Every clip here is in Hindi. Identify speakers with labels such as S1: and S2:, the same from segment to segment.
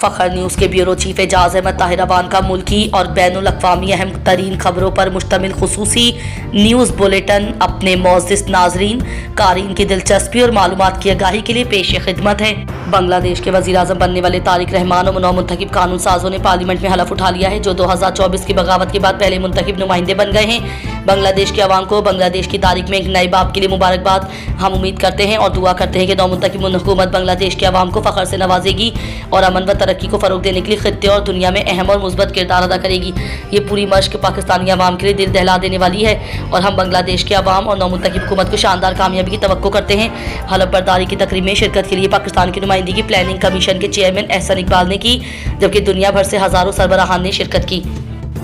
S1: फखर न्यूज़ के ब्यूरो चीफ एजाज अहमद ताहिर अवान का मुल्की और बैनुल अक़वामी अहम तरीन खबरों पर मुश्तमिल खुसूसी न्यूज़ बुलेटिन अपने मोअज़्ज़िज़ नाज़रीन क़ारीन की दिलचस्पी और मालूमात की आगाही के लिए पेश खिदमत है। बांग्लादेश के वज़ीर आज़म बनने वाले तारिक रहमान और नौमुंतखब कानून साजों ने पार्लियामेंट में हलफ उठा लिया है, जो 2024 की बगावत के बाद पहले मुंतखब नुमाइंदे बन गए हैं। बांग्लादेश के अवाम को बांग्लादेश की तारीख में एक नए बाब के लिए मुबारकबाद। हम उम्मीद करते हैं और दुआ करते हैं कि नौमुंतखब हुकूमत बांग्लादेश के अवाम को फ़ख्र से नवाजेगी और अमन व तरक्की को फ़रोग देने के लिए खित्ते और दुनिया में अहम और मुस्बत किरदार अदा करेगी। ये पूरी मश्क पाकिस्तानी अवाम के लिए दिल दहला देने वाली है और हम बांग्लादेश के अवाम और नौमुंतखब हुकूमत को शानदार कामयाबी की तवक्को करते हैं। हलफ बर्दारी की तकरीब में शिरकत के लिए पाकिस्तान की नुमाइंदगी प्लानिंग कमीशन के चेयरमैन एहसन इकबाल ने की, जबकि दुनिया भर से हज़ारों सरबराहान ने शिरकत की।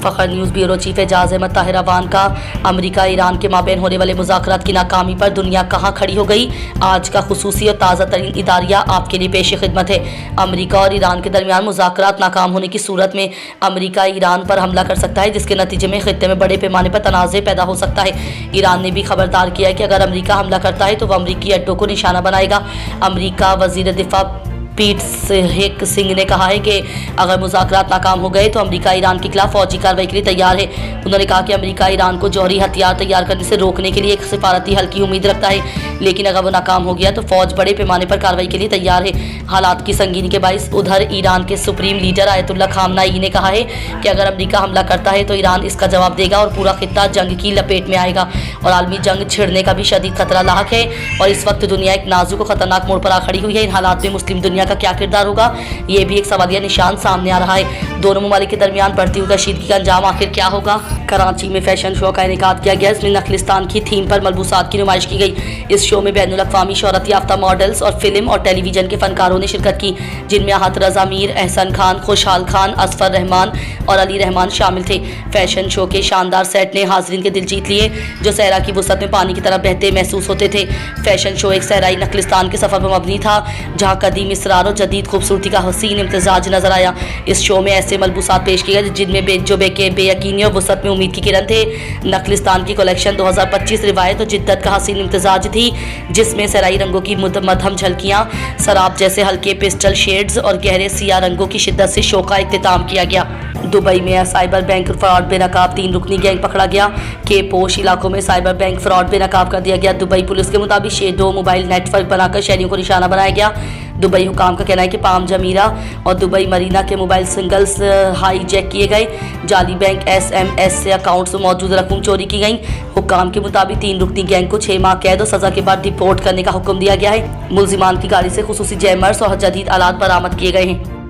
S1: Fakhar news bureau chief Ejaz Ahmad Tahir Awan का अमरीका ईरान के माबैन होने वाले मुज़ाकरात की नाकामी पर दुनिया कहाँ खड़ी हो गई, आज का खुसूसी और ताज़ा तरीन इदारिया आपके लिए पेश खिदमत है। अमरीका और ईरान के दरमियान मुज़ाकरात नाकाम होने की सूरत में अमरीका ईरान पर हमला कर सकता है, जिसके नतीजे में खित्ते में बड़े पैमाने पर तनाज़े पैदा हो सकता है। ईरान ने भी खबरदार किया है कि अगर अमरीका हमला करता है तो वह अमरीकी अड्डों को निशाना बनाएगा। अमरीका वज़ीर दिफा पीट सिंह ने कहा है कि अगर मुज़ाकरात नाकाम हो गए तो अमरीका ईरान के खिलाफ फौजी कार्रवाई के लिए तैयार है। उन्होंने कहा कि अमरीका ईरान को जौहरी हथियार तैयार करने से रोकने के लिए एक सिफारती हल की उम्मीद रखता है, लेकिन अगर वो नाकाम हो गया तो फौज बड़े पैमाने पर कार्रवाई के लिए तैयार है। हालात की संगीनी के बाइस उधर ईरान के सुप्रीम लीडर आयतुल्ला खामनाई ने कहा है कि अगर अमरीका हमला करता है तो ईरान इसका जवाब देगा और पूरा खित्ता जंग की लपेट में आएगा और आलमी जंग छिड़ने का भी शदीद खतरा लाहक है। और इस वक्त दुनिया एक नाजुक और खतरनाक मोड़ पर आ खड़ी हुई है। इन हालात में मुस्लिम दुनिया का क्या किरदार होगा, ये भी एक सवालिया निशान सामने आ रहा है। दोनों ममालिक के दरमियान बढ़ती हुई कशीदगी का अंजाम आखिर क्या होगा। कराची में फैशन शो का इनेकाद किया गया, इसमें नखलिस्तान की थीम पर मलबूसात की नुमाइश की गई। इस शो में बैनुल अक़वामी शोहरत याफ्ता मॉडल्स और फिल्म और टेलीविजन के फनकारों ने शिरकत की, जिनमें आहत रज़ा मीर, एहसन खान, खुशहाल खान, असफर रहमान और अली रहमान शामिल थे। फैशन शो के शानदार सेट ने हाज़रीन के दिल जीत लिए, जो सहरा की वुसअत में पानी की तरह बहते महसूस होते थे। फैशन शो एक सहराई नखलिस्तान के सफ़र पर मबनी था, जहाँ कदीम इसरार और जदीद खूबसूरती का हसीन इम्तजाज नजर आया। इस शो में ऐसे मलबूसात पेश किए गए जिनमें बेयकीनी और वुसअत में उम्मीद की किरण थे। नखलिस्तान की कलेक्शन 2025 रिवायत और जिद्दत का हसीन इम्तजाज थी, जिसमें सराई रंगों की मध्यम झलकियाँ, शराब जैसे हल्के पिस्टल शेड्स और गहरे सियाह रंगों की शिद्दत से शो का इख्तिताम किया गया। दुबई में साइबर बैंक फ्रॉड बेनकाब 3 रुकनी गैंग पकड़ा गया। के पोश इलाकों में साइबर बैंक फ्रॉड बेनकाब कर दिया गया। दुबई पुलिस के मुताबिक 2 मोबाइल नेटवर्क बनाकर शहरियों को निशाना बनाया गया। दुबई हुकाम का कहना है कि पाम जमीरा और दुबई मरीना के मोबाइल सिंगल्स हाईजैक किए गए। जाली बैंक SMS से अकाउंट्स में मौजूद रकम चोरी की गई। हुकाम के मुताबिक 3 रुकनी गैंग को 6 माह कैद और सज़ा के बाद डिपोर्ट करने का हुक्म दिया गया है। मुलजिमान की गाड़ी से खुसूसी जैमर्स और जदीद आलात बरामद किए गए हैं।